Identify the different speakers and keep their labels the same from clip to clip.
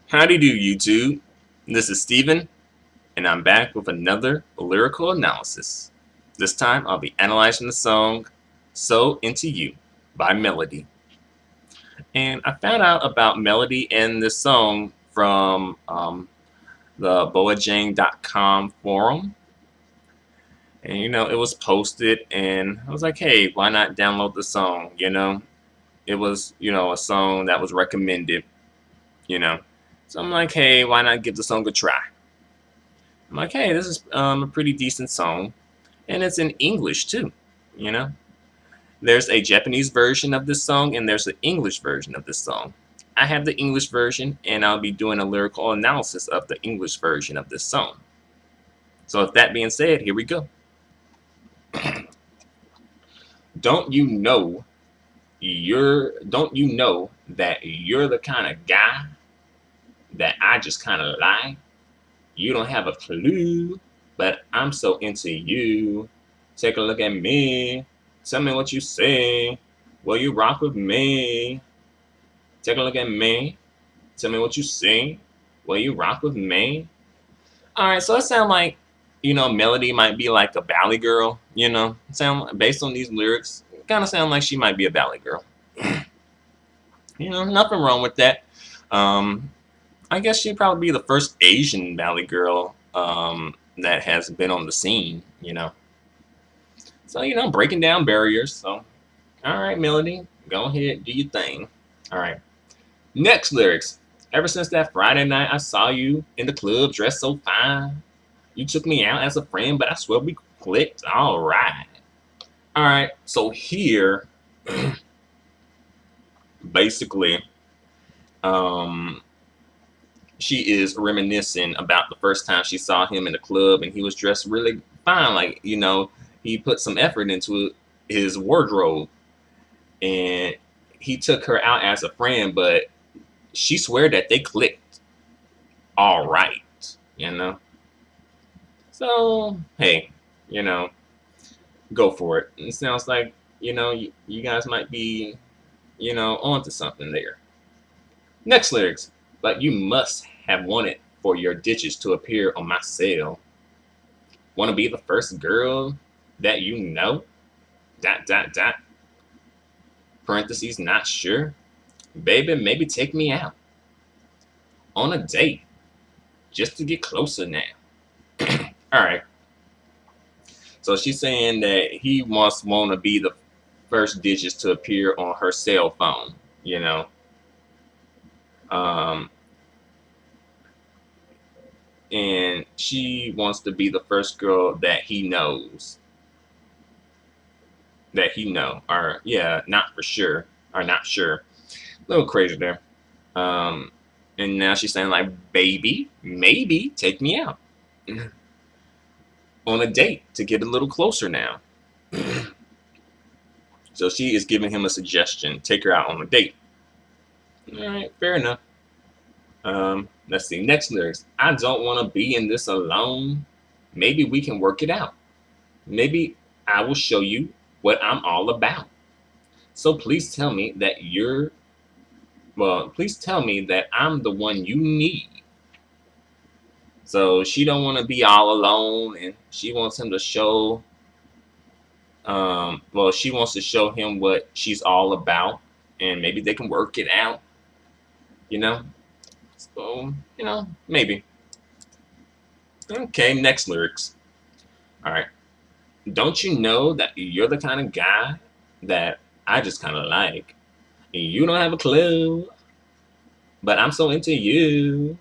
Speaker 1: Howdy do, YouTube. This is Steven, and I'm back with another lyrical analysis. This time I'll be analyzing the song So Into You by Melody. And I found out about Melody and this song from the boajang.com forum. And it was posted, and I was like, hey, why not download the song? It was, a song that was recommended, you know. So I'm like, hey, why not give the song a try? I'm like, hey, this is a pretty decent song, and it's in English too. You know, there's a Japanese version of this song, and there's an English version of this song. I have the English version, and I'll be doing a lyrical analysis of the English version of this song. So, with that being said, here we go. Don't you know that you're the kind of guy that I just kind of like? You don't have a clue, but I'm so into you. Take a look at me. Tell me what you say. Will you rock with me? Take a look at me. Tell me what you say. Will you rock with me? Alright, so it sounds like, Melody might be like a valley girl, Sound based on these lyrics, kind of sound like she might be a valley girl. Nothing wrong with that. I guess she'd probably be the first Asian valley girl that has been on the scene. So, breaking down barriers. So, all right, Melody, go ahead, do your thing. All right. Next lyrics. Ever since that Friday night I saw you in the club dressed so fine. You took me out as a friend, but I swear we clicked. All right. All right. So here, basically, um, she is reminiscing about the first time she saw him in the club, and he was dressed really fine. Like, he put some effort into his wardrobe, and he took her out as a friend, but she swear that they clicked all right. So, hey, go for it. It sounds like, you guys might be, onto something there. Next lyrics. But you must have wanted for your ditches to appear on my cell. Want to be the first girl that you know? Dot, dot, dot. Parentheses, not sure. Baby, maybe take me out on a date just to get closer now. All right. So she's saying that he must want to be the first digits to appear on her cell phone. Um, and she wants to be the first girl that he knows. That he know, or yeah, not for sure, or not sure. A little crazy there. And now she's saying like, baby, maybe take me out on a date to get a little closer now. So she is giving him a suggestion: take her out on a date. All right, fair enough. Let's see. Next lyrics. I don't want to be in this alone. Maybe we can work it out. Maybe I will show you what I'm all about. So please tell me that please tell me that I'm the one you need. So she don't want to be all alone, and she wants him to show, she wants to show him what she's all about, and maybe they can work it out, So, maybe. Okay, next lyrics. All right. Don't you know that you're the kind of guy that I just kind of like? You don't have a clue, but I'm so into you.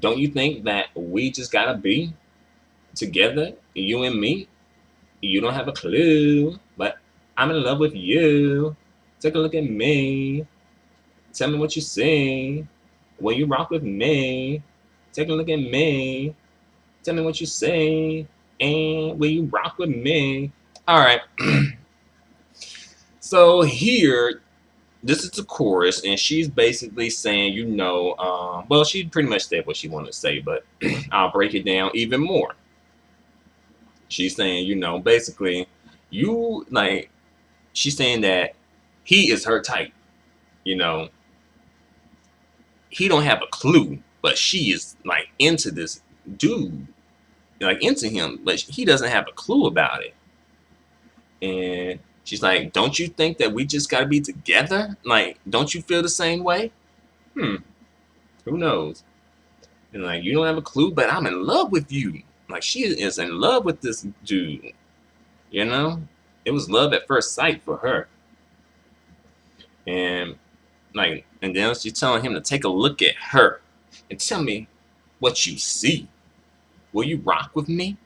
Speaker 1: Don't you think that we just gotta be together, you and me? You don't have a clue, but I'm in love with you. Take a look at me. Tell me what you say. Will you rock with me? Take a look at me. Tell me what you say. And will you rock with me? All right. So here, this is the chorus, and she's basically saying, she pretty much said what she wanted to say, but I'll break it down even more. She's saying, basically, she's saying that he is her type. you know, he don't have a clue, but she is like into this dude, like into him, but he doesn't have a clue about it. And she's like, "Don't you think that we just gotta be together? Like, don't you feel the same way?" Hmm. Who knows? And like, you don't have a clue, but I'm in love with you. Like, she is in love with this dude. You know, it was love at first sight for her. And like, and then she's telling him to take a look at her and tell me what you see. Will you rock with me?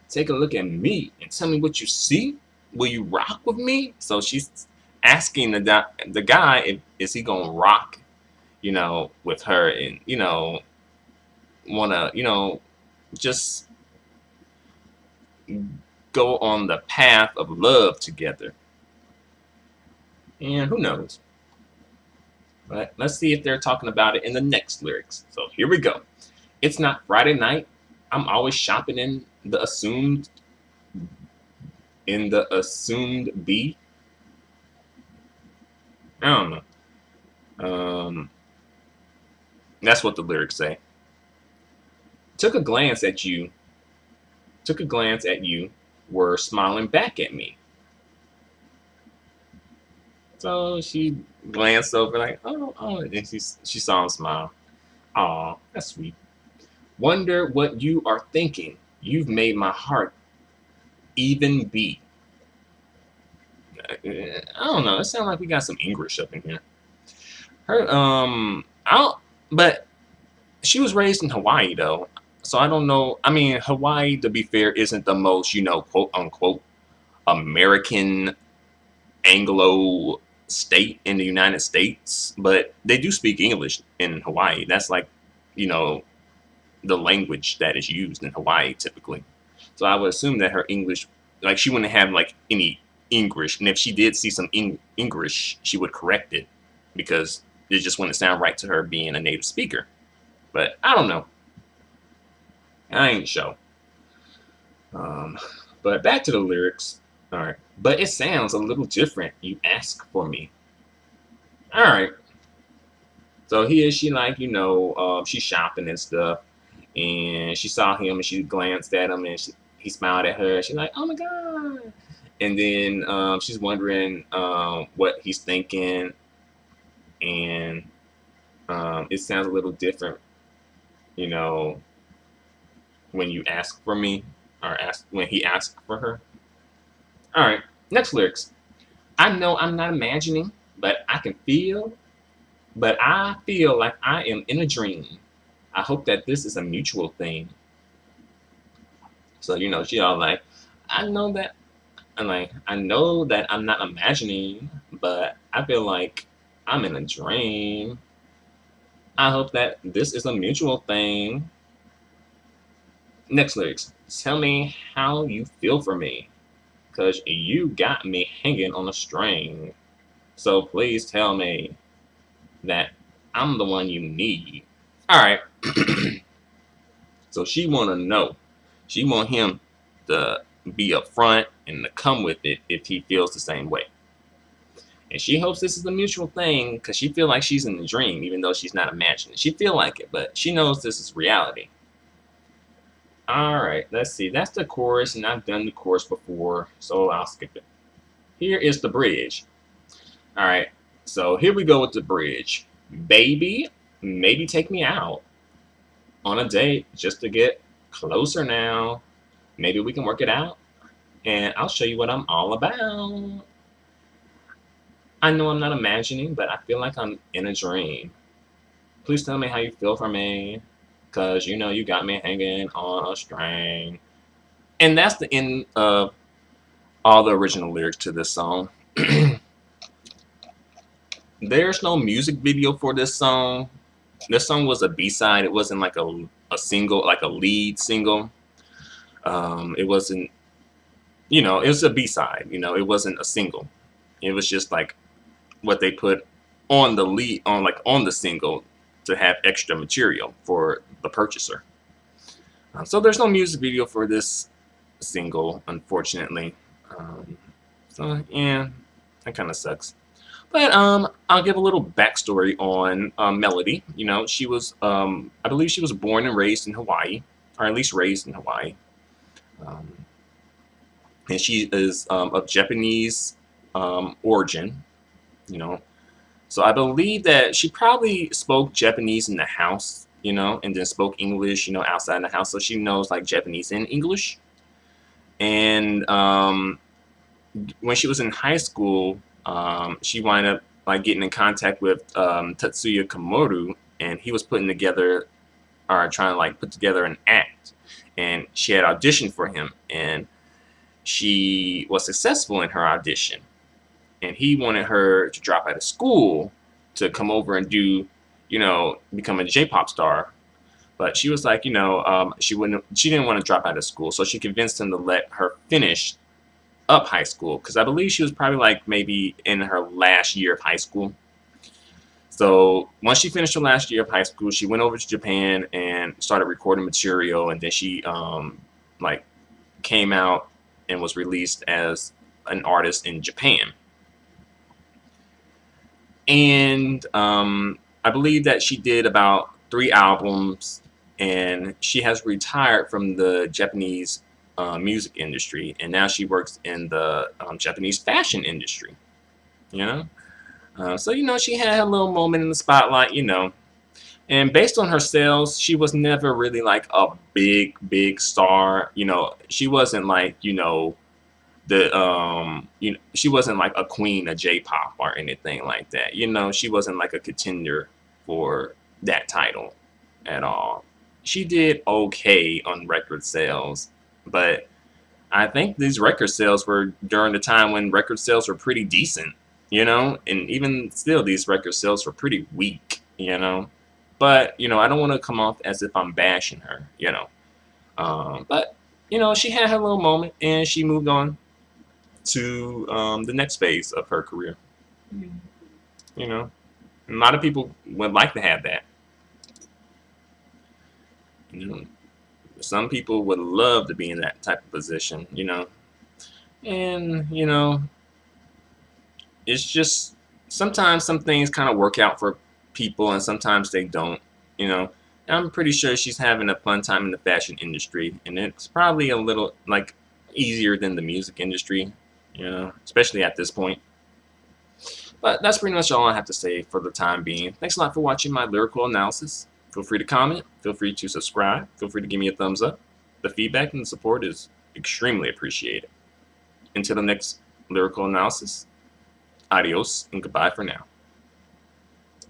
Speaker 1: Take a look at me and tell me what you see. Will you rock with me? So she's asking the guy if is he gonna rock, with her, and wanna just go on the path of love together. And who knows? But let's see if they're talking about it in the next lyrics. So here we go. It's not Friday night. I'm always shopping in the assumed B. I don't know. That's what the lyrics say. Took a glance at you. Were smiling back at me. So she glanced over like, oh, and she saw him smile. Aw, that's sweet. Wonder what you are thinking. You've made my heart even beat. I don't know. It sounds like we got some English up in here. I don't, but she was raised in Hawaii though, so I don't know. I mean, Hawaii, to be fair, isn't the most, quote unquote, American Anglo state in the United States, but they do speak English in Hawaii. That's like, you know, the language that is used in Hawaii typically. So I would assume that her English, like she wouldn't have like any English, and if she did see some English, she would correct it because it just wouldn't sound right to her being a native speaker. But I don't know. I ain't sure. But back to the lyrics. All right. But it sounds a little different. You ask for me. All right. So here she like, she's shopping and stuff. And she saw him and she glanced at him and he smiled at her. She's like, oh my God. And then she's wondering what he's thinking. And it sounds a little different, when you ask for me or when he asked for her. All right, next lyrics. I know I'm not imagining, but I feel like I am in a dream. I hope that this is a mutual thing. So, she all like, I know that, I know that I'm not imagining, but I feel like I'm in a dream. I hope that this is a mutual thing. Next lyrics. Tell me how you feel for me, because you got me hanging on a string. So please tell me that I'm the one you need. All right. So she want to know. She want him to be upfront and to come with it if he feels the same way. And she hopes this is a mutual thing because she feel like she's in the dream, even though she's not imagining. She feel like it, but she knows this is reality. All right, let's see. That's the chorus, and I've done the chorus before, so I'll skip it. Here is the bridge. All right, so here we go with the bridge. Baby, maybe take me out on a date just to get closer now. Maybe we can work it out, and I'll show you what I'm all about. I know I'm not imagining, but I feel like I'm in a dream. Please tell me how you feel for me, because you got me hanging on a string. And that's the end of all the original lyrics to this song. There's no music video for this song. This song was a B-side. It wasn't like a single, like a lead single. It wasn't, it was a B-side. It wasn't a single. It was just like what they put on the lead, on the single to have extra material for the purchaser. So there's no music video for this single, unfortunately. So yeah, that kind of sucks. But I'll give a little backstory on Melody. You know, she was I believe she was born and raised in Hawaii, or at least raised in Hawaii, um, and she is of Japanese origin. You know, so I believe that she probably spoke Japanese in the house. You know, and then spoke English. You know, outside the house, so she knows like Japanese and English. And when she was in high school, she wound up like getting in contact with Tatsuya Komodo, and he was putting together or trying to like put together an act, and she had auditioned for him, and she was successful in her audition, and he wanted her to drop out of school to come over and do, you know, become a J-pop star. But she was like, you know, she didn't want to drop out of school, so she convinced him to let her finish up high school, because I believe she was probably like maybe in her last year of high school. So once she finished her last year of high school, she went over to Japan and started recording material, and then she like came out and was released as an artist in Japan. And I believe that she did about 3 albums, and she has retired from the Japanese music industry, and now she works in the Japanese fashion industry. You know, so you know she had a little moment in the spotlight. You know, and based on her sales, she was never really like a big star. You know, she wasn't like, you know, she wasn't like a queen of J-pop or anything like that. You know, she wasn't like a contender for that title at all. She did okay on record sales, but I think these record sales were during the time when record sales were pretty decent, you know, and even still, these record sales were pretty weak, you know. But you know, I don't want to come off as if I'm bashing her, you know. But you know, she had her little moment, and she moved on to the next phase of her career. You know, a lot of people would like to have that. You know, some people would love to be in that type of position. You know, and you know, it's just sometimes some things kind of work out for people, and sometimes they don't. You know, and I'm pretty sure she's having a fun time in the fashion industry, and it's probably a little like easier than the music industry. You know, especially at this point. But that's pretty much all I have to say for the time being. Thanks a lot for watching my lyrical analysis. Feel free to comment. Feel free to subscribe. Feel free to give me a thumbs up. The feedback and the support is extremely appreciated. Until the next lyrical analysis, adios and goodbye for now.